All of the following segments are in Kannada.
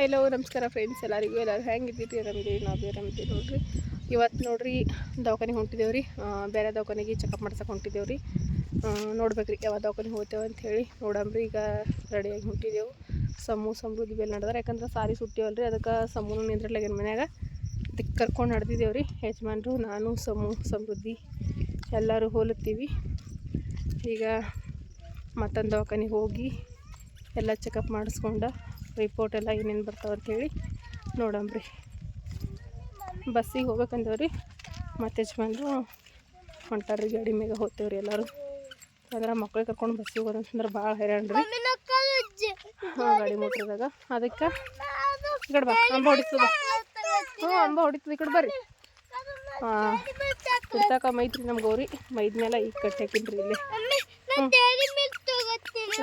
ಹಲೋ ನಮಸ್ಕಾರ ಫ್ರೆಂಡ್ಸ್ ಎಲ್ಲರಿಗೂ ಹೆಂಗಿದ್ದೀರಿ ಆರಾಮಿದ್ದೀವಿ ನಾವು ಆರಾಮಿದ್ದೀವಿ ನೋಡ್ರಿ ಇವತ್ತು ನೋಡ್ರಿ ದವಾಖಾನೆಗೆ ಹೊಂಟಿದ್ದೇವೆ ರೀ ಬೇರೆ ದವಾಖಾನೆಗೆ ಚೆಕಪ್ ಮಾಡ್ಸಕ್ಕೆ ಹೊಂಟಿದ್ದೇವೆ ರೀ ನೋಡ್ಬೇಕ್ರಿ ಯಾವ ದವಾಖಾನೆಗೆ ಹೋಗ್ತೇವೆ ಅಂತ ಹೇಳಿ ನೋಡಂಬ್ರಿ ಈಗ ರೆಡಿಯಾಗಿ ಹೊಂಟಿದ್ದೆವು ಸಮೃದ್ಧಿ ಬೇಲೆ ನಡೆದಾರೆ ಯಾಕಂದ್ರೆ ಸಾರಿ ಸುಟ್ಟಿವಲ್ರಿ ಅದಕ್ಕೆ ಸಮೂನು ನಿಂದ್ರಲಾಗೇನು ಮನ್ಯಾಗ ಅದಕ್ಕೆ ಕರ್ಕೊಂಡು ನಡೆದಿದ್ದೇವೆ ರೀ ಯಜಮಾನ್ರು ನಾನು ಸಮೃದ್ಧಿ ಎಲ್ಲರೂ ಹೋಲತ್ತೀವಿ ಈಗ ಮತ್ತೊಂದು ದವಾಖಾನೆಗೆ ಹೋಗಿ ಎಲ್ಲ ಚೆಕಪ್ ಮಾಡಿಸ್ಕೊಂಡು ರಿಪೋರ್ಟ್ ಎಲ್ಲ ಏನೇನು ಬರ್ತಾವೆ ಅಂಥೇಳಿ ನೋಡಂಬ್ರಿ ಬಸ್ಸಿಗೆ ಹೋಗ್ಬೇಕಂದವ್ರಿ ಮತ್ತು ಯಜಮಾನ್ರು ಹೊಂಟಾರ್ರಿ ಗಾಡಿ ಮ್ಯಾಗ ಹೋಗ್ತೇವ್ರಿ ಎಲ್ಲರೂ ಅಂದ್ರೆ ಮಕ್ಳಿಗೆ ಕರ್ಕೊಂಡು ಬಸ್ಸಿಗೆ ಹೋದಂತಂದ್ರೆ ಭಾಳ ಹೈರಾಣ ರೀ ಗಾಡಿ ಮೋಟ್ರದಾಗ ಅದಕ್ಕೆ ಈ ಕಡೆ ಬಾ ಅಂಬ ಹೊಡಿತದ ಅಂಬ ಹೊಡಿತದ ಈ ಕಡೆ ಬರ್ರಿ ಕುಡ್ತಾಕ ಮೈತ್ರಿ ನಮ್ಮ ಗೌರಿ ಮೈದ ಮೇಲೆ ಈಗ ಕಟ್ಟಿ ಹಾಕಿನ್ರಿ ಇಲ್ಲಿ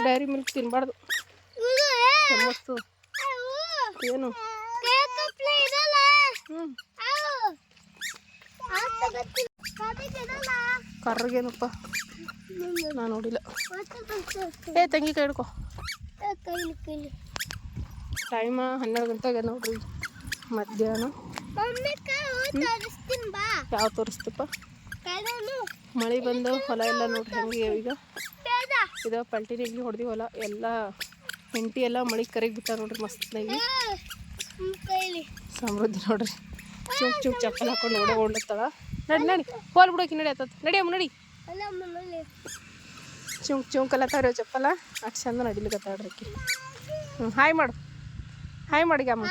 ಡೈರಿ ಮಿಲ್ಕ್ ತಿನ್ಬಾರ್ದು ಸಮಸ್ತು ಏನು ಕರ್ರಗೇನಪ್ಪ ನಾನು ನೋಡಿಲ್ಲ ತಂಗಿ ಕೈ ಹಿಡ್ಕೊ ಟೈಮ 12 ಗಂಟೆಗೆ ನೋಡ್ರಿ ಮಧ್ಯಾಹ್ನ ಯಾವ ತೋರಿಸ್ತಪ್ಪ ಮಳೆ ಬಂದು ಹೊಲ ಎಲ್ಲ ನೋಡ್ರಿ ಹೆಂಗೆ ಈಗ ಇದು ಪಲ್ಟಿನಿಗೆ ಹೊಡೆದಿ ಹೊಲ ಎಲ್ಲ ಹೆಂಟಿ ಎಲ್ಲ ಮಳೆ ಕರೆಗೆ ಬಿಟ್ಟ ನೋಡ್ರಿ ಮಸ್ತಾಗಿ ಸಮೃದ್ಧಿ ನೋಡ್ರಿ ಚುಕ್ ಚಪ್ಪಲ್ ಹಾಕೊಂಡು ಓಡೋಗ್ತಾಳ ನಡಿ ಹೋಲ್ ಬಿಡೋಕಿ ನಡಿ ಆತದ ನಡಿಯಮ್ಮ ನಡಿ ಚುಂಕಲ್ಲತ್ತಾರ ಚಪ್ಪಲ ಅಷ್ಟು ಚಂದ ನಡಿಲಿಕತ್ತಾಡ್ರಿ ಹಾಯ್ ಮಾಡು ಅಮ್ಮ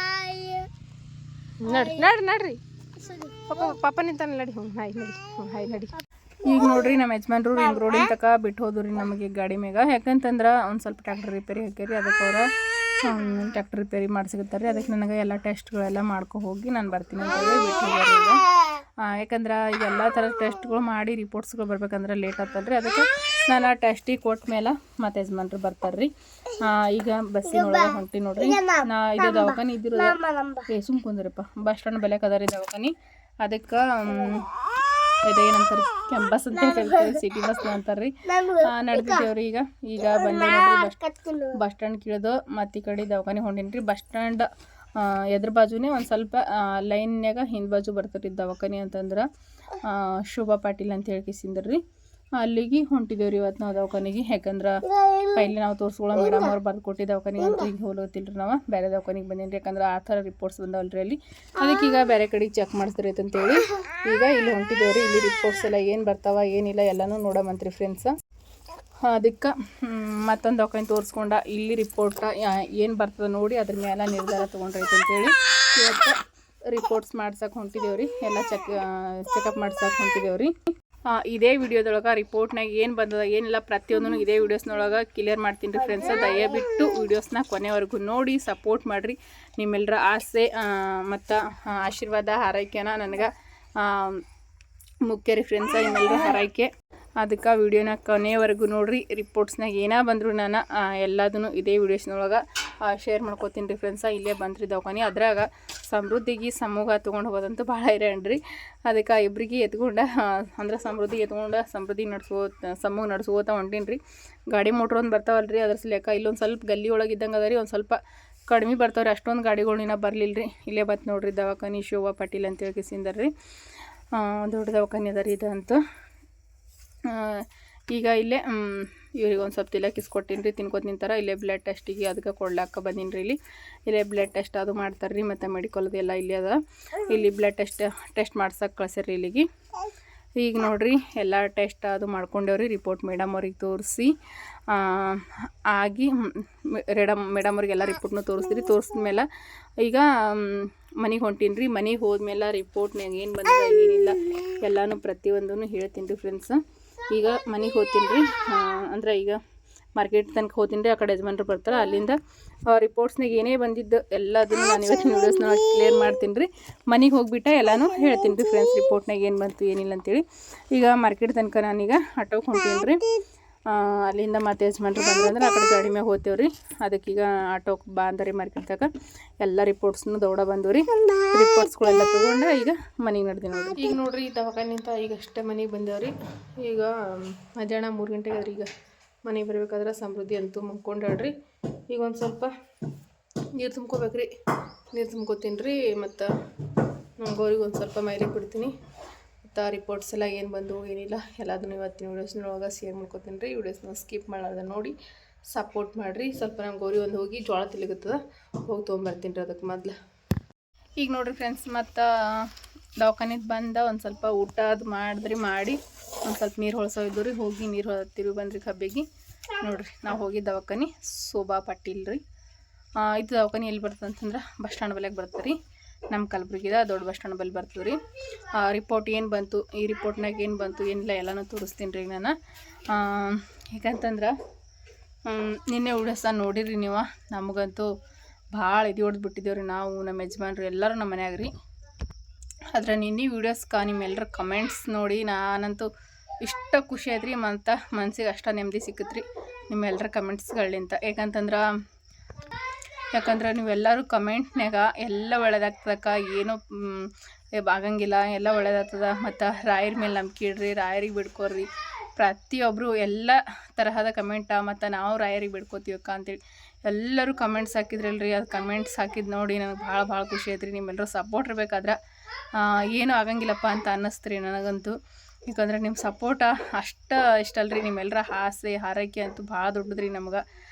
ನಡ್ರಿ ಪಾಪ ನಿಂತಾನೆ ನಡಿ ಹಾಯ್ ನಡಿ ಈಗ ನೋಡ್ರಿ ನಮ್ಮ ಯಜಮಾನ್ರು ಹಿಂಗೆ ರೋಡಿನ ತಕ ಬಿಟ್ಟು ಹೋದ್ರಿ ನಮಗೆ ಗಾಡಿ ಮ್ಯಾಗ ಯಾಕಂತಂದ್ರೆ ಒಂದು ಸ್ವಲ್ಪ ಟ್ಯಾಕ್ಟರ್ ರಿಪೇರಿ ಹಾಕ್ಯಾರಿ ಅದಕ್ಕೆ ಅವ್ರು ಟ್ಯಾಕ್ಟರ್ ರಿಪೇರಿ ಮಾಡಿಸಿರ್ತಾರೆ ಅದಕ್ಕೆ ನನಗೆ ಎಲ್ಲ ಟೆಸ್ಟ್ಗಳೆಲ್ಲ ಮಾಡ್ಕೊ ಹೋಗಿ ನಾನು ಬರ್ತೀನಿ ಅಂತ ಹೇಳಿ ಬಿಟ್ಟು ಹೋಗ್ಯಾರ ಈಗ ಯಾಕಂದ್ರೆ ಈಗ ಎಲ್ಲ ಥರದ ಟೆಸ್ಟ್ಗಳು ಮಾಡಿ ರಿಪೋರ್ಟ್ಸ್ಗಳು ಬರ್ಬೇಕಂದ್ರೆ ಲೇಟ್ ಆಗ್ತಲ್ರಿ ಅದಕ್ಕೆ ನಾನು ಆ ಟೆಸ್ಟಿಗೆ ಕೊಟ್ಟ ಮೇಲೆ ಮತ್ತೆ ಯಜಮಾನ್ರು ಬರ್ತಾರ್ರಿ ಈಗ ಬಸ್ಸಿನೊಳಗೆ ಹೊಂಟಿ ನೋಡ್ರಿ ನಾ ಇದು ದವಾಖಾನೆ ಇದ್ದಿರೋದು ಸುಮ್ ಕುಂದ್ರಪ್ಪ ಬಸ್ ಸ್ಟ್ಯಾಂಡ್ ಬೆಲೆ ಕದಾರಿ ದವಾಖಾನೆ ಅದಕ್ಕೆ ಇದೇನಂತಾರೆ ಕೆಂಬಸ್ ಅಂತ ಹೇಳ್ತಾರೆ ಸಿಟಿ ಬಸ್ ಅಂತಾರ್ರಿ ನಡೆದಿದ್ದೇವ್ರಿ ಈಗ ಬಂದೆ ನೋಡ್ರಿ ಬಸ್ ಸ್ಟ್ಯಾಂಡ್ ಕಿಳಿದು ಮತ್ತು ಈ ಕಡೆ ದವಾಖಾನೆ ಹೊಂಟೀನಿ ಬಸ್ ಸ್ಟ್ಯಾಂಡ್ ಎದ್ರ ಬಾಜುನೇ ಒಂದು ಸ್ವಲ್ಪ ಲೈನ್ಯಾಗ ಹಿಂದೆ ಬಾಜು ಬರ್ತಾರೆ ದವಾಖಾನೆ ಅಂತಂದ್ರೆ ಶೋಭಾ ಪಾಟೀಲ್ ಅಂತ ಹೇಳ್ಕಿಸಿಂದ್ರಿ ಅಲ್ಲಿಗೆ ಹೊಂಟಿದ್ದೇವ್ರಿ ಇವತ್ತು ನಾವು ದವಾಖಾನೆಗೆ ಯಾಕಂದ್ರೆ ಪೈಲೆ ನಾವು ತೋರಿಸ್ಕೊಳ್ಳೋ ಮೇಡಮ್ ಅವ್ರು ಬರ್ದು ಕೊಟ್ಟಿದ್ದ ದವಾಖಾನೆಗೆ ಅಂತ ಈಗ ಹೋಗ್ತಿಲ್ರಿ ನಾವು ಬೇರೆ ದವಾಖಾನೆಗೆ ಬಂದೀನಿ ಯಾಕಂದ್ರೆ ಆ ಥರ ರಿಪೋರ್ಟ್ಸ್ ಬಂದವಲ್ರಿ ಅಲ್ಲಿ ಅದಕ್ಕೆ ಈಗ ಬೇರೆ ಕಡೆಗೆ ಚೆಕ್ ಮಾಡಿಸ್ತಾರೆ ಅಂತೇಳಿ ಈಗ ಇಲ್ಲಿ ಹೊಂಟಿದ್ದೇವ್ರಿ ಇಲ್ಲಿ ರಿಪೋರ್ಟ್ಸ್ ಎಲ್ಲ ಏನು ಬರ್ತಾವ ಏನಿಲ್ಲ ಎಲ್ಲನೂ ನೋಡಮಂತ್ರಿ ಫ್ರೆಂಡ್ಸ್ ಅದಕ್ಕೆ ಮತ್ತೊಂದು ದವಾಖಾನೆ ತೋರಿಸ್ಕೊಂಡ ಇಲ್ಲಿ ರಿಪೋರ್ಟ್ ಏನು ಬರ್ತದೆ ನೋಡಿ ಅದ್ರ ಮೇಲೆ ನಿರ್ಧಾರ ತೊಗೊಂಡ್ರೈತೆ ಅಂತೇಳಿ ಇವತ್ತು ರಿಪೋರ್ಟ್ಸ್ ಮಾಡ್ಸಕ್ಕೆ ಹೊಂಟಿದ್ದೇವ್ರಿ ಎಲ್ಲ ಚೆಕಪ್ ಮಾಡ್ಸಕ್ಕೆ ಹೊಂಟಿದ್ದೇವ್ರಿ ಇದೇ ವಿಡಿಯೋದೊಳಗೆ ರಿಪೋರ್ಟ್ನಾಗ ಏನು ಬಂದದ ಏನಿಲ್ಲ ಪ್ರತಿಯೊಂದೂ ಇದೇ ವೀಡಿಯೋಸ್ನೊಳಗೆ ಕ್ಲಿಯರ್ ಮಾಡ್ತೀನಿ ರೀ ಫ್ರೆಂಡ್ಸ್ ದಯವಿಟ್ಟು ವೀಡಿಯೋಸ್ನ ಕೊನೆವರೆಗೂ ನೋಡಿ ಸಪೋರ್ಟ್ ಮಾಡಿರಿ ನಿಮ್ಮೆಲ್ಲರ ಆಸೆ ಮತ್ತು ಆಶೀರ್ವಾದ ಹಾರೈಕೆನ ನನಗೆ ಮುಖ್ಯ ರೀ ಫ್ರೆಂಡ್ಸ ನಿಮ್ಮೆಲ್ಲರ ಹಾರೈಕೆ ಅದಕ್ಕೆ ವೀಡಿಯೋನ ಕೊನೆಯವರೆಗೂ ನೋಡಿರಿ ರಿಪೋರ್ಟ್ಸ್ನಾಗ ಏನೇ ಬಂದರೂ ನಾನು ಎಲ್ಲದನ್ನು ಇದೇ ವೀಡಿಯೋಸ್ನೊಳಗೆ ಶೇರ್ ಮಾಡ್ಕೋತೀನಿ ರೀ ಫ್ರೆಂಡ್ಸ ಇಲ್ಲೇ ಬಂದ್ರಿ ದವಾಖಾನೆ ಅದ್ರಾಗ ಸಮೃದ್ಧಿಗೆ ಸಮೂಹ ತೊಗೊಂಡು ಹೋಗೋದಂತೂ ಭಾಳ ಇರೇನ್ರಿ ಅದಕ್ಕೆ ಇಬ್ಬರಿಗೆ ಎತ್ಕೊಂಡು ಅಂದ್ರೆ ಸಮೃದ್ಧಿ ಸಮೂಹ ನಡ್ಸ್ಕೋತ ಹೊಂಟೀನಿ ರೀ ಗಾಡಿ ಮೋಟ್ರ್ ಒಂದು ಬರ್ತಾವಲ್ರಿ ಅದ್ರ ಲೆಕ್ಕ ಇಲ್ಲೊಂದು ಸ್ವಲ್ಪ ಗಲ್ಲಿ ಒಳಗೆ ಇದ್ದಂಗೆ ಅದ ರೀ ಒಂದು ಸ್ವಲ್ಪ ಕಡಿಮೆ ಬರ್ತಾವ್ರಿ ಅಷ್ಟೊಂದು ಗಾಡಿಗಳನ್ನ ಬರಲಿಲ್ಲ ರೀ ಇಲ್ಲೇ ಬತ್ತು ನೋಡ್ರಿ ದವಾಖಾನೆ ಶೋಭಾ ಪಾಟೀಲ್ ಅಂತ ಹೇಳ್ಕಿಸಿಂದರ್ರಿ ದೊಡ್ಡ ದವಾಖಾನೆ ಅದ ರೀ ಇದಂತೂ ಈಗ ಇಲ್ಲೇ ಇವ್ರಿಗೆ ಒಂದು ಸ್ವಲ್ಪ ತಿಲಕಿಸ್ಕೊಟ್ಟಿನಿ ರೀ ತಿನ್ಕೋತ ನಿಂತಾರ ಇಲ್ಲೇ ಬ್ಲಡ್ ಟೆಸ್ಟಿಗೆ ಅದಕ್ಕೆ ಕೊಡ್ಲಾಕ ಬಂದೀನಿ ರೀ ಇಲ್ಲೇ ಬ್ಲಡ್ ಟೆಸ್ಟ್ ಅದು ಮಾಡ್ತಾರೆ ರೀ ಮತ್ತು ಮೆಡಿಕಲ್ದು ಎಲ್ಲ ಇಲ್ಲಿ ಅದ ಇಲ್ಲಿ ಬ್ಲಡ್ ಟೆಸ್ಟ್ ಮಾಡ್ಸಕ್ಕೆ ಕಳ್ಸ್ಯಾರ ಇಲ್ಲಿಗೆ ಈಗ ನೋಡ್ರಿ ಎಲ್ಲ ಟೆಸ್ಟ್ ಅದು ಮಾಡ್ಕೊಂಡೇವ್ರಿ ರಿಪೋರ್ಟ್ ಮೇಡಮ್ ಅವ್ರಿಗೆ ತೋರಿಸಿ ಆಗಿ ಮೇಡಮ್ ಅವ್ರಿಗೆಲ್ಲ ರಿಪೋರ್ಟ್ನು ತೋರಿಸಿದ್ಮೇಲೆ ಈಗ ಮನೆಗೆ ಹೊಂಟೀನಿ ರೀ ಮನೆಗೆ ಹೋದ್ಮೇಲೆ ರಿಪೋರ್ಟ್ನಾಗ ಏನು ಬಂದಿದೆ ಏನಿಲ್ಲ ಎಲ್ಲನೂ ಪ್ರತಿಯೊಂದೂ ಹೇಳ್ತೀನಿ ರೀ ಫ್ರೆಂಡ್ಸ್ ಈಗ ಮನೆಗೆ ಹೋಗ್ತೀನಿ ರೀ ಅಂದ್ರೆ ಈಗ ಮಾರ್ಕೆಟ್ ತನಕ ಹೋಗ್ತೀನಿ ರೀ ಆ ಕಡೆ ಯಜಮಾನ್ರು ಬರ್ತಾರೆ ಅಲ್ಲಿಂದ ರಿಪೋರ್ಟ್ಸ್ನಾಗ ಏನೇ ಬಂದಿದ್ದು ಎಲ್ಲದನ್ನು ನಾನು ಇವತ್ತಿನ ವೀಡಿಯೋಸ್ನ ಕ್ಲಿಯರ್ ಮಾಡ್ತೀನಿ ರೀ ಮನೆಗೆ ಹೋಗಿಬಿಟ್ಟು ಎಲ್ಲನೂ ಹೇಳ್ತೀನಿ ರೀ ಫ್ರೆಂಡ್ಸ್ ರಿಪೋರ್ಟ್ನಾಗ ಏನು ಬಂತು ಏನಿಲ್ಲ ಅಂತೇಳಿ ಈಗ ಮಾರ್ಕೆಟ್ ತನಕ ನಾನೀಗ ಆಟೋಗೆ ಹೊಂಟೀನಿ ರೀ ಅಲ್ಲಿಂದ ಮತ್ತೆ ಯಜಮಾನ್ರು ಬಂದ್ರೆ ಆ ಕಡೆ ಗಾಡಿ ಮ್ಯಾಗ ಹೋಗ್ತೇವ್ರಿ ಅದಕ್ಕೀಗ ಆಟೋಗೆ ಬಾ ಅಂದರಿ ಮಾರ್ಕೆಟ್ ತನಕ ಎಲ್ಲ ರಿಪೋರ್ಟ್ಸ್ನು ದೌಡ ಬಂದವು ರೀ ರಿಪೋರ್ಟ್ಸ್ಗಳೆಲ್ಲ ತೊಗೊಂಡು ಈಗ ಮನೆಗೆ ನಡೆದಿ ನೋಡ್ರಿ ಈಗ ನೋಡ್ರಿ ದವಾಖಾನಿಂದ ಈಗ ಅಷ್ಟೇ ಮನೆಗೆ ಬಂದೇವ್ರಿ ಈಗ ಮಧ್ಯಾಹ್ನ 3 ಗಂಟೆಗೆ ಅದ್ರಿ ಈಗ ಮನೆಗೆ ಬರ್ಬೇಕಾದ್ರೆ ಸಮೃದ್ಧಿ ಅಂತೂ ಮುಗ್ಕೊಂಡಾಡ್ರಿ ಈಗ ಒಂದು ಸ್ವಲ್ಪ ನೀರು ತುಂಬ್ಕೋಬೇಕ್ರಿ. ನೀರು ತುಂಬ್ಕೋತೀನಿ ರೀ. ಮತ್ತು ಗೌರಿಗೆ ಒಂದು ಸ್ವಲ್ಪ ಮೈಲಿಗೆ ಬಿಡ್ತೀನಿ. ಮತ್ತು ರಿಪೋರ್ಟ್ಸ್ ಎಲ್ಲ ಏನು ಬಂದು ಏನಿಲ್ಲ ಎಲ್ಲದನ್ನು ಇವತ್ತಿನ ವೀಡಿಯೋಸ್ನೊಳಗೆ ಶೇರ್ ಮಾಡ್ಕೋತೀನಿ ರೀ. ವೀಡಿಯೋಸ್ನ ಸ್ಕಿಪ್ ಮಾಡಾರ್ದ ನೋಡಿ ಸಪೋರ್ಟ್ ಮಾಡಿರಿ. ಸ್ವಲ್ಪ ನಮ್ಮ ಗೌರಿ ಒಂದು ಹೋಗಿ ಜೋಳ ತಿಲಿಗುತ್ತದ, ಹೋಗಿ ತೊಗೊಂಬರ್ತೀನಿ ರೀ ಅದಕ್ಕೆ ಮೊದಲು. ಈಗ ನೋಡಿರಿ ಫ್ರೆಂಡ್ಸ್, ಮತ್ತು ದವಾಖಾನಿಗೆ ಬಂದ ಒಂದು ಸ್ವಲ್ಪ ಊಟ ಅದು ಮಾಡಿ ಒಂದು ಸ್ವಲ್ಪ ನೀರು ಹೊಳ್ಸೋಯ್ದು ರೀ. ಹೋಗಿ ನೀರು ಹೊತ್ತಿರಿ ಬಂದ್ರಿ ಕಬ್ಬಿಗೆ. ನೋಡಿರಿ ನಾವು ಹೋಗಿ ದವಾಖಾನೆ ಶೋಭಾ ಪಾಟೀಲ್ ರೀ. ಇದು ದವಾಖಾನೆ ಎಲ್ಲಿ ಬರ್ತದೆ ಅಂತಂದ್ರೆ ಬಸ್ ಸ್ಟ್ಯಾಂಡ್ ಬಲ್ಯಾಗ ಬರ್ತದೆ ರೀ. ನಮ್ಮ ಕಲಬುರ್ಗಿದ ದೊಡ್ಡ ಬಸ್ ಸ್ಟ್ಯಾಂಡ್ ಬಲ್ಲಿ ಬರ್ತದೆ ರೀ. ರಿಪೋರ್ಟ್ ಏನು ಬಂತು, ಈ ರಿಪೋರ್ಟ್ನಾಗ ಏನು ಬಂತು ಏನಿಲ್ಲ ಎಲ್ಲನೂ ತೋರಿಸ್ತೀನಿ ರೀ ನಾನು. ಯಾಕಂತಂದ್ರೆ ನಿನ್ನೆ ವಿಡಿಯೋಸ ನೋಡಿರಿ ನೀವು. ನಮಗಂತೂ ಭಾಳ ಇದು ಹೊಡೆದ್ಬಿಟ್ಟಿದ್ದೇವೆ ರೀ ನಾವು, ನಮ್ಮ ಯಜಮಾನ್ರು ಎಲ್ಲರೂ ನಮ್ಮ ಮನ್ಯಾಗ ರೀ. ಆದ್ರೆ ನಿನ್ನೆ ವೀಡಿಯೋಸ್ಗೆ ನಿಮ್ಮೆಲ್ಲರ ಕಮೆಂಟ್ಸ್ ನೋಡಿ ನಾನಂತೂ ಇಷ್ಟ ಖುಷಿ ಆಯ್ತು ರೀ. ಮತ್ತು ಮನ್ಸಿಗೆ ಅಷ್ಟ ನೆಮ್ಮದಿ ಸಿಕ್ಕತ್ರಿ ನಿಮ್ಮೆಲ್ಲರ ಕಮೆಂಟ್ಸ್ಗಳಿಂದ. ಯಾಕಂದ್ರೆ ನೀವೆಲ್ಲರೂ ಕಮೆಂಟ್ನಾಗ ಎಲ್ಲ ಒಳ್ಳೇದಾಗ್ತದಕ್ಕ, ಏನೂ ಆಗಂಗಿಲ್ಲ, ಎಲ್ಲ ಒಳ್ಳೇದಾಗ್ತದ. ಮತ್ತು ರಾಯರ ಮೇಲೆ ನಂಬಿಕೆ ಇಡ್ರಿ, ರಾಯರಿಗೆ ಬಿಡ್ಕೊರಿ. ಪ್ರತಿಯೊಬ್ಬರು ಎಲ್ಲ ತರಹದ ಕಮೆಂಟ, ಮತ್ತು ನಾವು ರಾಯರಿಗೆ ಬಿಡ್ಕೋತೀವಕ್ಕ ಅಂತೇಳಿ ಎಲ್ಲರೂ ಕಮೆಂಟ್ಸ್ ಹಾಕಿದ್ರಲ್ರಿ. ಅದು ಕಮೆಂಟ್ಸ್ ಹಾಕಿದ್ದು ನೋಡಿ ನನಗೆ ಭಾಳ ಖುಷಿ ಆಯ್ತು ರೀ. ನಿಮ್ಮೆಲ್ಲರೂ ಸಪೋರ್ಟ್ ಇರಬೇಕಾದ್ರೆ ಏನೂ ಆಗಂಗಿಲ್ಲಪ್ಪ ಅಂತ ಅನ್ನಿಸ್ತು ರೀ ನನಗಂತೂ. ಯಾಕಂದ್ರೆ ನಿಮ್ಮ ಸಪೋರ್ಟ ಇಷ್ಟಲ್ರಿ. ನಿಮ್ಮೆಲ್ಲರ ಆಸೆ ಹಾರೈಕೆ ಅಂತೂ ಭಾಳ ದೊಡ್ಡದ್ರಿ ನಮ್ಗೆ.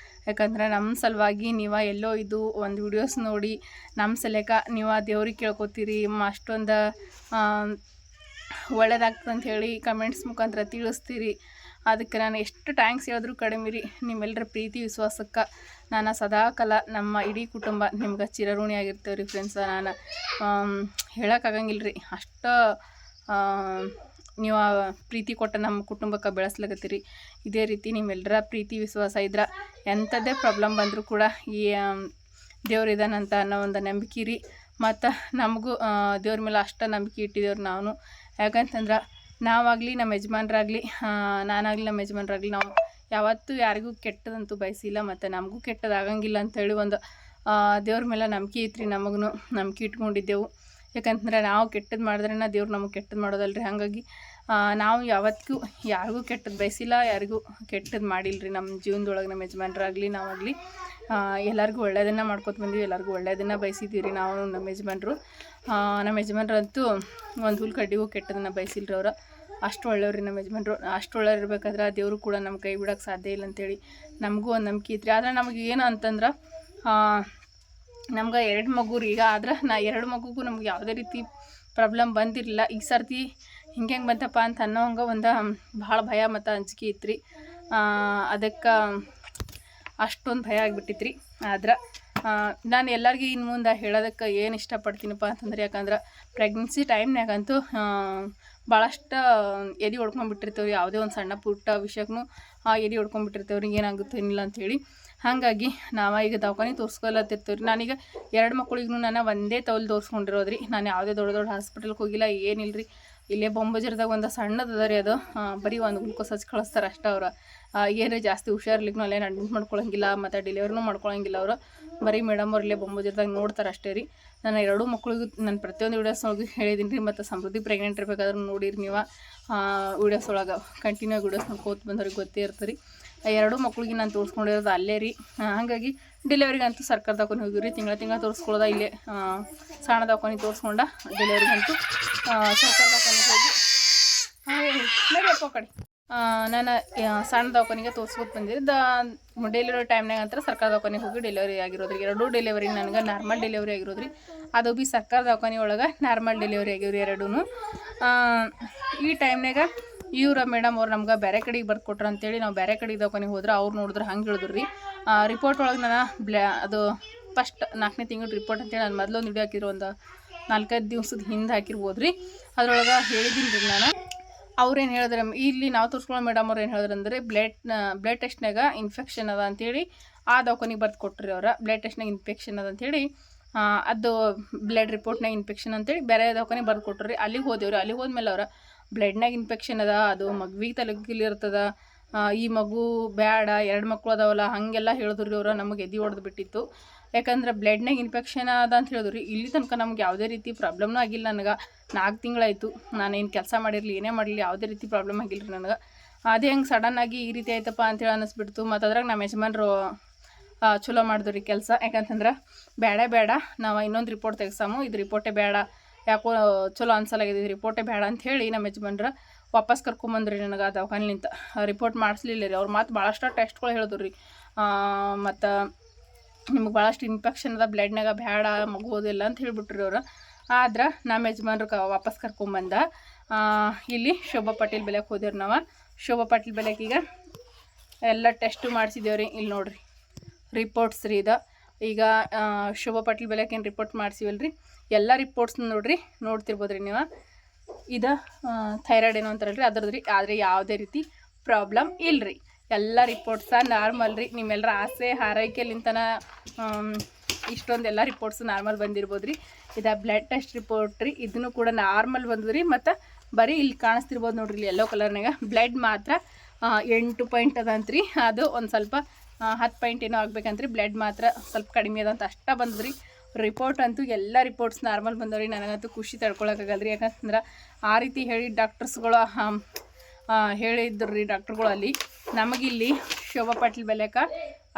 ಯಾಕಂದ್ರೆ ನಮ್ಮ ಸಲುವಾಗಿ ನೀವು ಎಲ್ಲೋ ಇದು ಒಂದು ವಿಡಿಯೋಸ್ ನೋಡಿ ನಮ್ಮ ಸಲಕ ನೀವು ದೇವ್ರಿಗೆ ಕೇಳ್ಕೊತೀರಿ, ಅಷ್ಟೊಂದು ಒಳ್ಳೇದಾಗ್ತದೆ ಅಂಥೇಳಿ ಕಮೆಂಟ್ಸ್ ಮುಖಾಂತರ ತಿಳಿಸ್ತೀರಿ. ಅದಕ್ಕೆ ನಾನು ಎಷ್ಟು ಟ್ಯಾಂಕ್ಸ್ ಹೇಳಿದ್ರು ಕಡಿಮೆ ರೀ. ನಿಮ್ಮೆಲ್ಲರ ಪ್ರೀತಿ ವಿಶ್ವಾಸಕ್ಕೆ ನಾನು ಸದಾಕಾಲ ನಮ್ಮ ಇಡೀ ಕುಟುಂಬ ನಿಮ್ಗೆ ಚಿರಋಣಿ ಆಗಿರ್ತೇವೆ ರೀ ಫ್ರೆಂಡ್ಸ. ನಾನು ಹೇಳೋಕ್ಕಾಗಂಗಿಲ್ಲ ರೀ, ಅಷ್ಟು ನೀವು ಪ್ರೀತಿ ಕೊಟ್ಟು ನಮ್ಮ ಕುಟುಂಬಕ್ಕೆ ಬೆಳೆಸ್ಲಾಗತ್ತೀರಿ. ಇದೇ ರೀತಿ ನಿಮ್ಮೆಲ್ಲರ ಪ್ರೀತಿ ವಿಶ್ವಾಸ ಇದ್ರೆ ಎಂಥದ್ದೇ ಪ್ರಾಬ್ಲಮ್ ಬಂದರೂ ಕೂಡ ಈ ದೇವ್ರು ಇದಾನಂತ ಅನ್ನೋ ಒಂದು ನಂಬಿಕೆ ರೀ. ಮತ್ತು ನಮಗೂ ದೇವ್ರ ಮೇಲೆ ಅಷ್ಟು ನಂಬಿಕೆ ಇಟ್ಟಿದ್ದೇವ್ರಿ ನಾವು. ಯಾಕಂತಂದ್ರೆ ನಾವಾಗಲಿ ನಮ್ಮ ಯಜಮಾನ್ರಾಗಲಿ, ನಾನಾಗಲಿ ನಮ್ಮ ಯಜಮಾನ್ರಾಗಲಿ ನಾವು ಯಾವತ್ತೂ ಯಾರಿಗೂ ಕೆಟ್ಟದಂತೂ ಬಯಸಿಲ್ಲ. ಮತ್ತು ನಮಗೂ ಕೆಟ್ಟದಾಗಂಗಿಲ್ಲ ಅಂಥೇಳಿ ಒಂದು ದೇವ್ರ ಮೇಲೆ ನಂಬಿಕೆ ಐತ್ರಿ. ನಮಗೂ ನಂಬಿಕೆ ಇಟ್ಕೊಂಡಿದ್ದೆವು. ಯಾಕಂತಂದ್ರೆ ನಾವು ಕೆಟ್ಟದ್ದು ಮಾಡಿದ್ರೇ ದೇವ್ರು ನಮಗೆ ಕೆಟ್ಟದ್ದು ಮಾಡೋದಲ್ರಿ. ಹಾಗಾಗಿ ನಾವು ಯಾವತ್ತಿಗೂ ಯಾರಿಗೂ ಕೆಟ್ಟದ್ದು ಬಯಸಿಲ್ಲ, ಯಾರಿಗೂ ಕೆಟ್ಟದ್ದು ಮಾಡಿಲ್ಲರಿ ನಮ್ಮ ಜೀವನದೊಳಗೆ. ನಮ್ಮ ಯಜಮಾನ್ರಾಗಲಿ ನಾವಾಗಲಿ ಎಲ್ಲರಿಗೂ ಒಳ್ಳೆಯದನ್ನು ಮಾಡ್ಕೊತ ಬಂದೀವಿ, ಎಲ್ಲರಿಗೂ ಒಳ್ಳೆಯದನ್ನು ಬಯಸಿದ್ದೀವಿ ರೀ ನಾವು. ನಮ್ಮ ಯಜಮಾನ್ರಂತೂ ಒಂದು ಹುಲ್ ಕಡ್ಡಿಗೂ ಕೆಟ್ಟದನ್ನು ಬಯಸಿಲ್ರಿ ಅವ್ರು. ಅಷ್ಟು ಒಳ್ಳೆಯವ್ರಿ ನಮ್ಮ ಯಜಮಾನ್ರು. ಅಷ್ಟು ಒಳ್ಳೆಯವ್ರು ಇರ್ಬೇಕಾದ್ರೆ ದೇವರು ಕೂಡ ನಮ್ಮ ಕೈ ಬಿಡೋಕ್ಕೆ ಸಾಧ್ಯ ಇಲ್ಲ ಅಂತೇಳಿ ನಮಗೂ ಒಂದು ನಂಬಿಕೆ ಇತ್ತು ರೀ. ಆದರೆ ನಮಗೆ ಏನು ಅಂತಂದ್ರೆ ನಮ್ಗೆ 2 ಮಗು ರೀ ಈಗ. ಆದ್ರೆ ನಾ 2 ಮಗುಗೂ ನಮ್ಗೆ ಯಾವುದೇ ರೀತಿ ಪ್ರಾಬ್ಲಮ್ ಬಂದಿರಲಿಲ್ಲ. ಈ ಸರ್ತಿ ಹಿಂಗೆ ಬಂತಪ್ಪ ಅಂತ ಅನ್ನೋಂಗೆ ಒಂದು ಭಾಳ ಭಯ ಮತ್ತು ಅಂಜಿಕೆ ಇತ್ತು ರೀ. ಅದಕ್ಕೆ ಅಷ್ಟೊಂದು ಭಯ ಆಗಿಬಿಟ್ಟಿತ್ತು ರೀ. ಆದ್ರೆ ನಾನು ಎಲ್ಲರಿಗೂ ಇನ್ನು ಮುಂದೆ ಹೇಳೋದಕ್ಕೆ ಏನು ಇಷ್ಟಪಡ್ತೀನಪ್ಪ ಅಂತಂದ್ರೆ, ಯಾಕಂದ್ರೆ ಪ್ರೆಗ್ನೆನ್ಸಿ ಟೈಮ್ನಾಗಂತೂ ಭಾಳಷ್ಟು ಎದೆ ಹೊಡ್ಕೊಂಡ್ಬಿಟ್ಟಿರ್ತೇವೆ. ಯಾವುದೇ ಒಂದು ಸಣ್ಣ ಪುಟ್ಟ ವಿಷಯಕ್ಕೂ ಎದೆ ಹೊಡ್ಕೊಂಡ್ಬಿಟ್ಟಿರ್ತೇವೆ ರೀ, ಏನಾಗುತ್ತೆ ಏನಿಲ್ಲ ಅಂಥೇಳಿ. ಹಾಗಾಗಿ ನಾವು ಈಗ ದವಾಖಾನೆ ತೋರಿಸ್ಕೊಲತ್ತಿರ್ತೀವಿ ರೀ. ನಾನೀಗ 2 ಮಕ್ಕಳಿಗೂ ನಾನು ಒಂದೇ ತವಲ್ ತೋರಿಸ್ಕೊಂಡಿರೋದು ರೀ. ನಾನು ಯಾವುದೇ ದೊಡ್ಡ ಹಾಸ್ಪಿಟಲ್ಗೆ ಹೋಗಿಲ್ಲ, ಏನಿಲ್ಲ ರೀ. ಇಲ್ಲೇ ಬೊಂಬಜರ್ದಾಗ ಒಂದು ಸಣ್ಣದು ಅದ ರೀ. ಅದು ಬರೀ ಒಂದು ಗ್ಲೂಕೋಸ್ ಹಚ್ಚಿ ಕಳಿಸ್ತಾರೆ ಅಷ್ಟೇ ಅವ್ರು. ಏನು ಜಾಸ್ತಿ ಹುಷಾರಿರ್ಲಿಕ್ಕೆ ಅಲ್ಲೇನು ಅಡ್ಮಿಟ್ ಮಾಡ್ಕೊಳಂಗಿಲ್ಲ, ಮತ್ತು ಡೆಲಿವರಿನೂ ಮಾಡ್ಕೊಳಂಗಿಲ್ಲ ಅವರು. ಬರೀ ಮೇಡಮ್ ಅವ್ರು ಇಲ್ಲೇ ಬೊಂಬಜರ್ದಾಗ ನೋಡ್ತಾರೆ ಅಷ್ಟೇ ರೀ. ನಾನು 2 ಮಕ್ಕಳಿಗೂ ನಾನು ಪ್ರತಿಯೊಂದು ವೀಡಿಯೋಸ್ ಒಳಗೆ ಹೇಳಿದ್ದೀನಿ ರೀ. ಮತ್ತು ಸಮೃದ್ಧಿ ಪ್ರೆಗ್ನೆಂಟ್ ಇರಬೇಕಾದ್ರೂ ನೋಡಿರಿ ನೀವು ವೀಡಿಯೋಸ್ ಒಳಗೆ ಕಂಟಿನ್ಯೂ ವೀಡಿಯೋಸ್ ನೋಡ್ಕೋತ ಬಂದವ್ರಿಗೆ ಗೊತ್ತೇ ಇರ್ತೀರಿ. 2 ಮಕ್ಳಿಗೆ ನಾನು ತೋರಿಸ್ಕೊಂಡಿರೋದು ಅಲ್ಲೇ ರೀ. ಹಾಗಾಗಿ ಡೆಲಿವರಿಗಂತೂ ಸರ್ಕಾರ ದವಾಖಾನೆ ಹೋಗಿವಿ ರೀ. ತಿಂಗಳ ತೋರಿಸ್ಕೊಳ್ಳೋದ ಇಲ್ಲೇ ಸಣ್ಣ ದವಾಖಾನೆ ತೋರಿಸ್ಕೊಂಡ ಡೆಲಿವರಿಗಂತೂ ಸರ್ಕಾರ ದವಾಖಾನೆಗೆ ಹೋಗಿ ನಡಿಯಪ್ಪ ಕಡೆ ನಾನು ಸಣ್ಣ ದವಾಖಾನೆಗೆ ತೋರಿಸ್ಕೊತ ಬಂದಿರಿ. ಡೆಲಿವರಿ ಟೈಮ್ನಾಗ ಅಂತ ಸರ್ಕಾರ ದವಾಖಾನೆಗೆ ಹೋಗಿ ಡೆಲಿವರಿ ಆಗಿರೋದ್ರಿ. 2 ಡೆಲಿವರಿ ನನಗೆ ನಾರ್ಮಲ್ ಡೆಲಿವರಿ ಆಗಿರೋದ್ರಿ. ಅದು ಭೀ ಸರ್ಕಾರ ದವಾಖಾನೆ ಒಳಗೆ ನಾರ್ಮಲ್ ಡೆಲಿವರಿ ಆಗಿವ್ರಿ 2. ಈ ಟೈಮ್ನಾಗ ಇವ್ರ ಮೇಡಮ್ ಅವ್ರು ನಮ್ಗೆ ಬೇರೆ ಕಡೆಗೆ ಬರ್ಕೊಟ್ರು ಅಂತೇಳಿ ನಾವು ಬೇರೆ ಕಡೆಗೆ ದವಾಖಾನೆಗೆ ಹೋದ್ರೆ ಅವ್ರು ನೋಡಿದ್ರೆ ಹಂಗೆ ಹೇಳಿದ್ರು ರೀ. ರಿಪೋರ್ಟ್ ಒಳಗೆ ನಾನು ಅದು ಫಸ್ಟ್ 4ನೇ ತಿಂಗಳು ರಿಪೋರ್ಟ್ ಅಂತೇಳಿ ನಾನು ಮೊದಲೊಂದು ವಿಡಿಯೋ ಹಾಕಿರೋ ಒಂದು 4-5 ದಿವಸದ ಹಿಂದೆ ಹಾಕಿರ್ಬೋದು ರೀ. ಅದ್ರೊಳಗೆ ಹೇಳಿದ್ದೀನಿ ರೀ ನಾನು. ಅವ್ರೇನು ಹೇಳಿದ್ರೆ ಇಲ್ಲಿ ನಾವು ತೋರಿಸ್ಕೊಳ್ಳೋ ಮೇಡಮ್ ಅವ್ರು ಏನು ಹೇಳಿದ್ರು ಅಂದರೆ ಬ್ಲಡ್ ಟೆಸ್ಟ್ನಾಗ ಇನ್ಫೆಕ್ಷನ್ ಅದ ಅಂಥೇಳಿ ಆ ದವಾಖಾನೆಗೆ ಬರ್ದು ಕೊಟ್ರಿ ಅವ್ರು. ಬ್ಲಡ್ ಟೆಸ್ಟ್ನಾಗ ಇನ್ಫೆಕ್ಷನ್ ಅದ ಅಂಥೇಳಿ ಅದು ಬ್ಲಡ್ ರಿಪೋರ್ಟ್ನಾಗ ಇನ್ಫೆಕ್ಷನ್ ಅಂತೇಳಿ ಬೇರೆ ದವಾಖಾನೆಗೆ ಬರ್ದು ಕೊಟ್ರಿ. ಅಲ್ಲಿಗೆ ಹೋದೇವ್ರಿ. ಅಲ್ಲಿಗೆ ಹೋದ್ಮೇಲೆ ಅವ್ರು ಬ್ಲಡ್ನಾಗ ಇನ್ಫೆಕ್ಷನ್ ಅದ, ಅದು ಮಗುವಿಗೆ ತಲೆಗಿಲಿರ್ತದ, ಈ ಮಗು ಬೇಡ, 2 ಮಕ್ಕಳು ಅದಾವಲ್ಲ ಹಾಗೆಲ್ಲ ಹೇಳಿದ್ರು ರೀ ಅವರು. ನಮಗೆ ಎದೆ ಹೊಡೆದು ಬಿಟ್ಟಿತ್ತು. ಯಾಕಂದ್ರೆ ಬ್ಲಡ್ನಾಗ ಇನ್ಫೆಕ್ಷನ್ ಅದ ಅಂತ ಹೇಳಿದ್ರು ರೀ. ಇಲ್ಲಿ ತನಕ ನಮ್ಗೆ ಯಾವುದೇ ರೀತಿ ಪ್ರಾಬ್ಲಮ್ನೂ ಆಗಿಲ್ಲ. ನನಗೆ 4 ತಿಂಗಳಾಯಿತು. ನಾನೇನು ಕೆಲಸ ಮಾಡಿರಲಿ ಏನೇ ಮಾಡಲಿ ಯಾವುದೇ ರೀತಿ ಪ್ರಾಬ್ಲಮ್ ಆಗಿಲ್ಲ ರೀ ನನಗೆ. ಅದೇ ಹೆಂಗೆ ಸಡನ್ನಾಗಿ ಈ ರೀತಿ ಆಯ್ತಪ್ಪ ಅಂತೇಳಿ ಅನ್ನಿಸ್ಬಿಡ್ತು. ಮತ್ತು ಅದ್ರಾಗ ನಮ್ಮ ಯಜಮಾನ್ರು ಚಲೋ ಮಾಡಿದ್ರಿ ಕೆಲಸ. ಯಾಕಂತಂದ್ರೆ ಬೇಡ ನಾವು ಇನ್ನೊಂದು ರಿಪೋರ್ಟ್ ತೆಗ್ಸಾಮು, ಇದು ರಿಪೋರ್ಟೇ ಬೇಡ, ಯಾಕೋ ಚಲೋ ಅನ್ಸಲಾಗಿದೆ, ಇದು ರಿಪೋರ್ಟೇ ಬೇಡ ಅಂತ ಹೇಳಿ ನಮ್ಮ ಯಜಮಾನ್ರ ವಾಪಸ್ ಕರ್ಕೊಂಬಂದ್ರಿ ನನಗೆ ಆ ದವಾಖಾನಿಲಿಂತ. ರಿಪೋರ್ಟ್ ಮಾಡಿಸ್ಲಿಲ್ಲ ರೀ ಅವ್ರು. ಮತ್ತು ಭಾಳಷ್ಟು ಟೆಸ್ಟ್ಗಳು ಹೇಳಿದ್ರು ರೀ, ಮತ್ತು ನಿಮ್ಗೆ ಭಾಳಷ್ಟು ಇನ್ಫೆಕ್ಷನ್ ಅದ ಬ್ಲಡ್ನಾಗ, ಬೇಡ ಮಗೋದಿಲ್ಲ ಅಂತ ಹೇಳಿಬಿಟ್ರಿ ಅವರು. ಆದ್ರೆ ನಮ್ಮ ಯಜಮಾನ್ರು ವಾಪಸ್ ಕರ್ಕೊಂಬಂದ. ಇಲ್ಲಿ ಶೋಭಾ ಪಾಟೀಲ್ ಬೆಲೆಗೆ ಹೋದೇವ್ರಿ ನಾವು. ಶೋಭಾ ಪಾಟೀಲ್ ಬೆಲೆಗೆ ಈಗ ಎಲ್ಲ ಟೆಸ್ಟು ಮಾಡಿಸಿದೇವ್ರಿ. ಇಲ್ಲಿ ನೋಡಿರಿ ರಿಪೋರ್ಟ್ಸ್ ರೀ ಇದು. ಈಗ ಶೋಭಾ ಪಾಟೀಲ್ ಬೆಲೆಗೆ ಏನು ರಿಪೋರ್ಟ್ ಮಾಡಿಸಿವಲ್ರಿ, ಎಲ್ಲ ರಿಪೋರ್ಟ್ಸ್ನ ನೋಡಿರಿ, ನೋಡ್ತಿರ್ಬೋದ್ರಿ ನೀವು. ಇದು ಥೈರಾಯ್ಡ್ ಏನೋ ಅಂತಾರಲ್ರಿ ಅದ್ರದ್ದು ರೀ. ಆದರೆ ಯಾವುದೇ ರೀತಿ ಪ್ರಾಬ್ಲಮ್ ಇಲ್ಲರಿ, ಎಲ್ಲ ರಿಪೋರ್ಟ್ಸ ನಾರ್ಮಲ್ ರೀ. ನಿಮ್ಮೆಲ್ಲರ ಆಸೆ ಹಾರೈಕೆಲಿಂತನ ಇಷ್ಟೊಂದೆಲ್ಲ ರಿಪೋರ್ಟ್ಸು ನಾರ್ಮಲ್ ಬಂದಿರ್ಬೋದು ರೀ. ಇದು ಬ್ಲಡ್ ಟೆಸ್ಟ್ ರಿಪೋರ್ಟ್ ರೀ, ಇದನ್ನು ಕೂಡ ನಾರ್ಮಲ್ ಬಂದದ್ದು ರೀ. ಮತ್ತು ಬರೀ ಇಲ್ಲಿ ಕಾಣಿಸ್ತಿರ್ಬೋದು ನೋಡ್ರಿ, ಇಲ್ಲಿ ಯೆಲ್ಲೋ ಕಲರ್ನಾಗ ಬ್ಲಡ್ ಮಾತ್ರ 8 ಪಾಯಿಂಟ್ ಅದಂತ್ರಿ. ಅದು ಒಂದು ಸ್ವಲ್ಪ 10 ಪಾಯಿಂಟ್ ಏನೋ ಆಗ್ಬೇಕಂತ್ರಿ. ಬ್ಲಡ್ ಮಾತ್ರ ಸ್ವಲ್ಪ ಕಡಿಮೆ ಅದಂತ ಅಷ್ಟ ಬಂದ್ರಿ. ರಿಪೋರ್ಟ್ ಅಂತೂ ಎಲ್ಲ ರಿಪೋರ್ಟ್ಸ್ ನಾರ್ಮಲ್ ಬಂದವ್ರಿ. ನನಗಂತೂ ಖುಷಿ ತಡ್ಕೊಳಕ್ಕಾಗಲ್ರಿ. ಯಾಕಂತಂದ್ರೆ ಆ ರೀತಿ ಹೇಳಿ ಡಾಕ್ಟರ್ಸ್ಗಳು ಹೇಳಿದ್ರು ರೀ ಡಾಕ್ಟ್ರುಗಳು. ಅಲ್ಲಿ ನಮಗಿಲ್ಲಿ ಶೋಭಾ ಪಾಟೀಲ್ ಬೆಲೆಕ,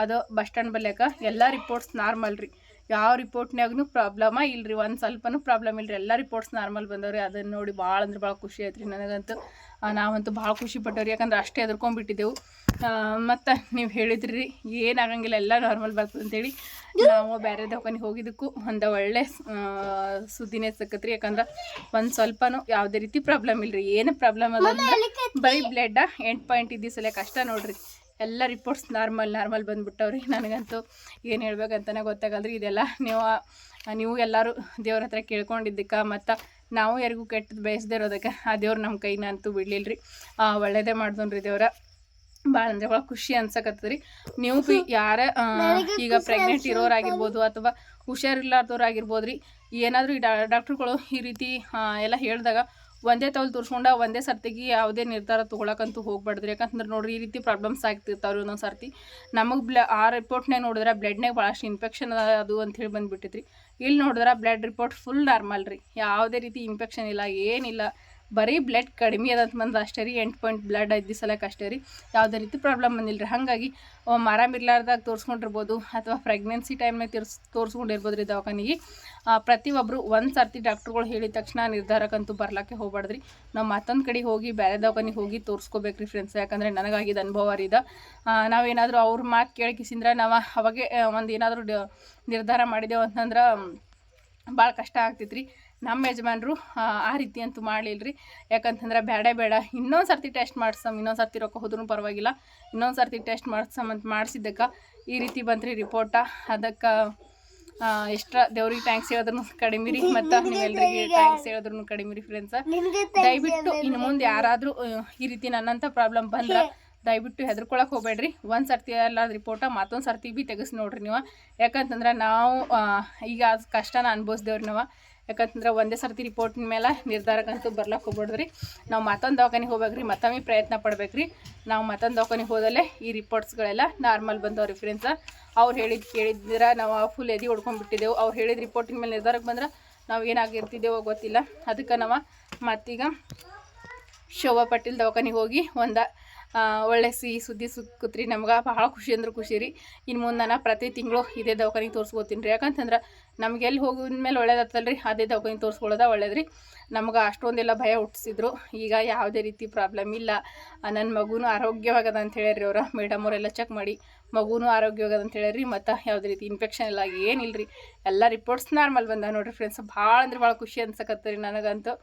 ಅದು ಬಸ್ ಸ್ಟ್ಯಾಂಡ್ ಬೆಲೆಕ ಎಲ್ಲ ರಿಪೋರ್ಟ್ಸ್ ನಾರ್ಮಲ್ ರೀ. ಯಾವ ರಿಪೋರ್ಟ್ನಾಗೂ ಪ್ರಾಬ್ಲಮ ಇಲ್ಲರಿ, ಒಂದು ಸ್ವಲ್ಪನೂ ಪ್ರಾಬ್ಲಮ್ ಇಲ್ಲರಿ. ಎಲ್ಲ ರಿಪೋರ್ಟ್ಸ್ ನಾರ್ಮಲ್ ಬಂದವ್ರಿ. ಅದನ್ನು ನೋಡಿ ಭಾಳ ಅಂದ್ರೆ ಭಾಳ ಖುಷಿ ಆಯ್ತು ರೀ ನನಗಂತೂ. ನಾವಂತೂ ಭಾಳ ಖುಷಿ ಪಟ್ಟವ್ರಿ, ಯಾಕಂದ್ರೆ ಅಷ್ಟೇ ಎದ್ಕೊಂಡ್ಬಿಟ್ಟಿದ್ದೆವು. ಮತ್ತು ನೀವು ಹೇಳಿದ್ರಿ ಏನಾಗಂಗಿಲ್ಲ, ಎಲ್ಲ ನಾರ್ಮಲ್ ಬರ್ತದೆ ಅಂತೇಳಿ. ನಾವು ಬೇರೆ ದವಾಖಾನಿಗೆ ಹೋಗಿದ್ದಕ್ಕೂ ಒಂದು ಒಳ್ಳೆ ಸುದ್ದಿನೇ ಸಿಕ್ಕತ್ರಿ. ಯಾಕಂದ್ರೆ ಒಂದು ಸ್ವಲ್ಪನೂ ಯಾವುದೇ ರೀತಿ ಪ್ರಾಬ್ಲಮ್ ಇಲ್ಲರಿ. ಏನು ಪ್ರಾಬ್ಲಮ್ ಅದಂದ್ರೆ ಬರೀ ಬ್ಲಡ್ 8 ಪಾಯಿಂಟ್ ಇದ್ದು ಸಲ ಕಷ್ಟ ನೋಡ್ರಿ. ಎಲ್ಲ ರಿಪೋರ್ಟ್ಸ್ ನಾರ್ಮಲ್ ಬಂದುಬಿಟ್ಟವ್ರಿ. ನನಗಂತೂ ಏನು ಹೇಳ್ಬೇಕಂತಲೇ ಗೊತ್ತಾಗಲ್ರಿ. ಇದೆಲ್ಲ ನೀವು ಎಲ್ಲರೂ ದೇವ್ರ ಹತ್ರ ಕೇಳ್ಕೊಂಡಿದ್ದಕ್ಕೆ, ಮತ್ತು ನಾವು ಯಾರಿಗೂ ಕೆಟ್ಟದ್ದು ಬಯಸದೇ ಇರೋದಕ್ಕೆ ಆ ದೇವ್ರು ನಮ್ಮ ಕೈನ ಅಂತೂ ಬಿಡಲಿಲ್ಲ ರೀ. ಒಳ್ಳೇದೇ ಮಾಡ್ದೋನ್ರಿ ದೇವ್ರ. ಭಾಳ ಅಂದರೆ ಭಾಳ ಖುಷಿ ಅನ್ಸಕತ್ತದ್ರಿ. ನೀವು ಭೀ ಯಾರ ಈಗ ಪ್ರೆಗ್ನೆಂಟ್ ಇರೋರಾಗಿರ್ಬೋದು ಅಥವಾ ಹುಷಾರಿಲ್ಲಾರ್ದವ್ರಾಗಿರ್ಬೋದು ರೀ, ಏನಾದರೂ ಈ ಡಾಕ್ಟ್ರುಗಳು ಈ ರೀತಿ ಎಲ್ಲ ಹೇಳಿದಾಗ ಒಂದೇ ತವಲ್ ತೋರಿಸ್ಕೊಂಡ ಒಂದೇ ಸರ್ತಿಗೆ ಯಾವುದೇ ನಿರ್ಧಾರ ತೊಗೊಳಕ್ಕಂತೂ ಹೋಗ್ಬಾರ್ದ್ರಿ. ಯಾಕಂತಂದ್ರೆ ನೋಡಿರಿ ಈ ರೀತಿ ಪ್ರಾಬ್ಲಮ್ಸ್ ಆಗ್ತಿರ್ತಾವ್ರಿ ಒಂದೊಂದು ಸರ್ತಿ. ನಮಗೆ ಆ ರಿಪೋರ್ಟ್ನಾಗ ನೋಡಿದ್ರೆ ಬ್ಲಡ್ನಾಗ ಭಾಳಷ್ಟು ಇನ್ಫೆಕ್ಷನ್ ಅದು ಅಂಥೇಳಿ ಬಂದುಬಿಟ್ಟಿದ್ರಿ. ಇಲ್ಲಿ ನೋಡಿದ್ರೆ ಬ್ಲಡ್ ರಿಪೋರ್ಟ್ ಫುಲ್ ನಾರ್ಮಲ್ ರೀ. ಯಾವುದೇ ರೀತಿ ಇನ್ಫೆಕ್ಷನ್ ಇಲ್ಲ, ಏನಿಲ್ಲ. ಬರೀ ಬ್ಲಡ್ ಕಡಿಮೆ ಅದಂತ ಬಂದು ಅಷ್ಟೇ ರೀ. 8 ಪಾಯಿಂಟ್ ಬ್ಲಡ್ ಇದ್ದ ಸಲಕ್ಕೆ ಅಷ್ಟೇ ರೀ. ಯಾವುದೇ ರೀತಿ ಪ್ರಾಬ್ಲಮ್ ಬಂದಿಲ್ಲ ರೀ. ಹಾಗಾಗಿ ಆರಾಮಿರ್ಲಾರ್ದಾಗ ತೋರಿಸ್ಕೊಂಡಿರ್ಬೋದು ಅಥವಾ ಪ್ರೆಗ್ನೆನ್ಸಿ ಟೈಮ್ನಾಗ ತೋರಿಸ್ಕೊಂಡಿರ್ಬೋದು ರೀ ದವಾಖಾನಿಗೆ. ಪ್ರತಿಯೊಬ್ಬರು ಒಂದು ಸರ್ತಿ ಡಾಕ್ಟ್ರುಗಳು ಹೇಳಿದ ತಕ್ಷಣ ನಿರ್ಧಾರಕ್ಕಂತೂ ಬರ್ಲಿಕ್ಕೆ ಹೋಗ್ಬಾರ್ದ್ರಿ. ನಾವು ಮತ್ತೊಂದು ಕಡೆ ಹೋಗಿ ಬೇರೆ ದವಾಖಾನಿಗೆ ಹೋಗಿ ತೋರಿಸ್ಕೋಬೇಕ್ರಿ ಫ್ರೆಂಡ್ಸ್. ಯಾಕಂದರೆ ನನಗಾಗಿದ್ದು ಅನುಭವ ರೀ ಇದು. ನಾವೇನಾದರೂ ಅವ್ರ ಮಾತು ಕೇಳಿಕಿಸಿದ್ರೆ ನಾವು ಅವಾಗೆ ಒಂದು ಏನಾದರೂ ನಿರ್ಧಾರ ಮಾಡಿದೆವು ಅಂತಂದ್ರೆ ಭಾಳ ಕಷ್ಟ ಆಗ್ತೈತ್ರಿ. ನಮ್ಮ ಯಜಮಾನ್ರು ಆ ರೀತಿ ಅಂತೂ ಮಾಡಲಿಲ್ಲ. ಯಾಕಂತಂದ್ರೆ ಬೇಡ ಇನ್ನೊಂದು ಸರ್ತಿ ಟೆಸ್ಟ್ ಇನ್ನೊಂದು ಸರ್ತಿ ರೊಕ್ಕ ಹೋದ್ರೂ ಪರವಾಗಿಲ್ಲ, ಇನ್ನೊಂದು ಸರ್ತಿ ಟೆಸ್ಟ್ ಅಂತ ಮಾಡಿಸಿದ್ದಕ್ಕೆ ಈ ರೀತಿ ಬಂತ್ರಿ ರಿಪೋರ್ಟ. ಅದಕ್ಕೆ ಎಕ್ಸ್ಟ್ರಾ ದೇವ್ರಿಗೆ ಥ್ಯಾಂಕ್ಸ್ ಹೇಳಿದ್ರು ಕಡಿಮೆ ರೀ, ಮತ್ತು ನೀವೆಲ್ಲರಿಗೆ ಥ್ಯಾಂಕ್ಸ್ ಹೇಳಿದ್ರು ಕಡಿಮೆ ರೀ ಫ್ರೆಂಡ್ಸ. ದಯವಿಟ್ಟು ಇನ್ನು ಮುಂದೆ ಯಾರಾದರೂ ಈ ರೀತಿ ನನ್ನಂಥ ಪ್ರಾಬ್ಲಮ್ ಬಂದ್ರೆ ದಯವಿಟ್ಟು ಹೆದರ್ಕೊಳಕ್ಕೆ ಹೋಗ್ಬೇಡ್ರಿ. ಒಂದು ಸರ್ತಿ ಎಲ್ಲ ರಿಪೋರ್ಟ ಮತ್ತೊಂದು ಸರ್ತಿ ಭೀ ತೆಗೆಸಿ ನೋಡ್ರಿ ನೀವು. ಯಾಕಂತಂದ್ರೆ ನಾವು ಈಗ ಕಷ್ಟನ ಅನುಭವಿಸ್ದೇವ್ರಿ ನಾವು. ಯಾಕಂತಂದ್ರೆ ಒಂದೇ ಸರ್ತಿ ರಿಪೋರ್ಟಿನ ಮೇಲೆ ನಿರ್ಧಾರಕ್ಕಂತೂ ಬರ್ಲಕ್ಕೆ ಹೋಗ್ಬೇಡ್ರಿ. ನಾವು ಮತ್ತೊಂದು ದವಾಖಾನಿಗೆ ಹೋಗ್ಬೇಕ್ರಿ, ಮತ್ತೊಮ್ಮೆ ಪ್ರಯತ್ನ ಪಡ್ಬೇಕ್ರಿ. ನಾವು ಮತ್ತೊಂದು ದವಾಖಾನಿಗೆ ಹೋದಲ್ಲೇ ಈ ರಿಪೋರ್ಟ್ಸ್ಗಳೆಲ್ಲ ನಾರ್ಮಲ್ ಬಂದವ್ರಿ ಫ್ರೆಂಡ್ಸ. ಅವ್ರು ಕೇಳಿದ್ರೆ ನಾವು ಫುಲ್ ಎದೆ ಹೊಡ್ಕೊಂಡ್ಬಿಟ್ಟಿದ್ದೆವು. ಅವ್ರು ಹೇಳಿದ ರಿಪೋರ್ಟಿನ ಮೇಲೆ ನಿರ್ಧಾರಕ್ಕೆ ಬಂದ್ರೆ ನಾವು ಏನಾಗಿರ್ತಿದ್ದೇವೋ ಗೊತ್ತಿಲ್ಲ. ಅದಕ್ಕೆ ನಾವು ಮತ್ತೀಗ ಶೋಭಾ ಪಾಟೀಲ್ ದವಾಖಾನಿಗೆ ಹೋಗಿ ಒಂದು ಒಳ್ಳೆ ಸಿಹಿ ಸುದ್ದಿ ಸಿಕ್ಕತ್ರಿ. ನಮ್ಗೆ ಭಾಳ ಖುಷಿ ಅಂದ್ರೆ ಖುಷಿ ರೀ. ಇನ್ನು ಮುಂದೆ ನಾನು ಪ್ರತಿ ತಿಂಗಳು ಇದೇ ದವಾಖಾನಿಗೆ ತೋರಿಸ್ಕೋತೀನಿ ರೀ. ಯಾಕಂತಂದ್ರೆ ನಮ್ಗೆ ಎಲ್ಲಿ ಹೋಗಿದ್ಮೇಲೆ ಒಳ್ಳೇದತ್ತಲ್ರಿ, ಅದೇ ದವಾಖಾನಿಗೆ ತೋರಿಸ್ಕೊಳ್ಳೋದ ಒಳ್ಳೇದ್ರಿ. ನಮ್ಗೆ ಅಷ್ಟೊಂದೆಲ್ಲ ಭಯ ಹುಟ್ಟಿಸಿದ್ರು. ಈಗ ಯಾವುದೇ ರೀತಿ ಪ್ರಾಬ್ಲಮ್ ಇಲ್ಲ. ನನ್ನ ಮಗುನೂ ಆರೋಗ್ಯವಾಗದ ಅಂತ ಹೇಳಿರಿ ಅವರು. ಮೇಡಮ್ ಅವರೆಲ್ಲ ಚೆಕ್ ಮಾಡಿ ಮಗುನೂ ಆರೋಗ್ಯವಾಗದ ಅಂತ ಹೇಳಿರಿ. ಮತ್ತು ಯಾವುದೇ ರೀತಿ ಇನ್ಫೆಕ್ಷನ್ ಇಲ್ಲ, ಏನಿಲ್ಲ ರೀ. ಎಲ್ಲ ರಿಪೋರ್ಟ್ಸ್ ನಾರ್ಮಲ್ ಬಂದ ನೋಡಿರಿ ಫ್ರೆಂಡ್ಸ್. ಭಾಳ ಅಂದ್ರೆ ಭಾಳ ಖುಷಿ ಅನ್ಸಕತ್ತರಿ ನನಗಂತೂ.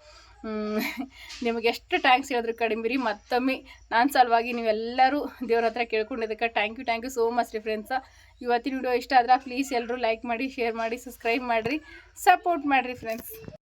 ನಿಮಗೆ ಎಷ್ಟು ಥ್ಯಾಂಕ್ಸ್ ಹೇಳಿದ್ರು ಕಡಿಮೆ ರೀ. ಮತ್ತೊಮ್ಮೆ ನಾನು ಸಲುವಾಗಿ ನೀವೆಲ್ಲರೂ ದೇವ್ರ ಹತ್ರ ಕೇಳ್ಕೊಂಡಿದ್ದಕ್ಕೆ ಥ್ಯಾಂಕ್ ಯು ಸೋ ಮಚ್ ರೀ ಫ್ರೆಂಡ್ಸ. ಇವತ್ತಿನ ವಿಡಿಯೋ ಇಷ್ಟ ಆದ್ರೆ ಪ್ಲೀಸ್ ಎಲ್ಲರೂ ಲೈಕ್ ಮಾಡಿ, ಶೇರ್ ಮಾಡಿ, ಸಬ್ಸ್ಕ್ರೈಬ್ ಮಾಡಿರಿ, ಸಪೋರ್ಟ್ ಮಾಡಿರಿ ಫ್ರೆಂಡ್ಸ್.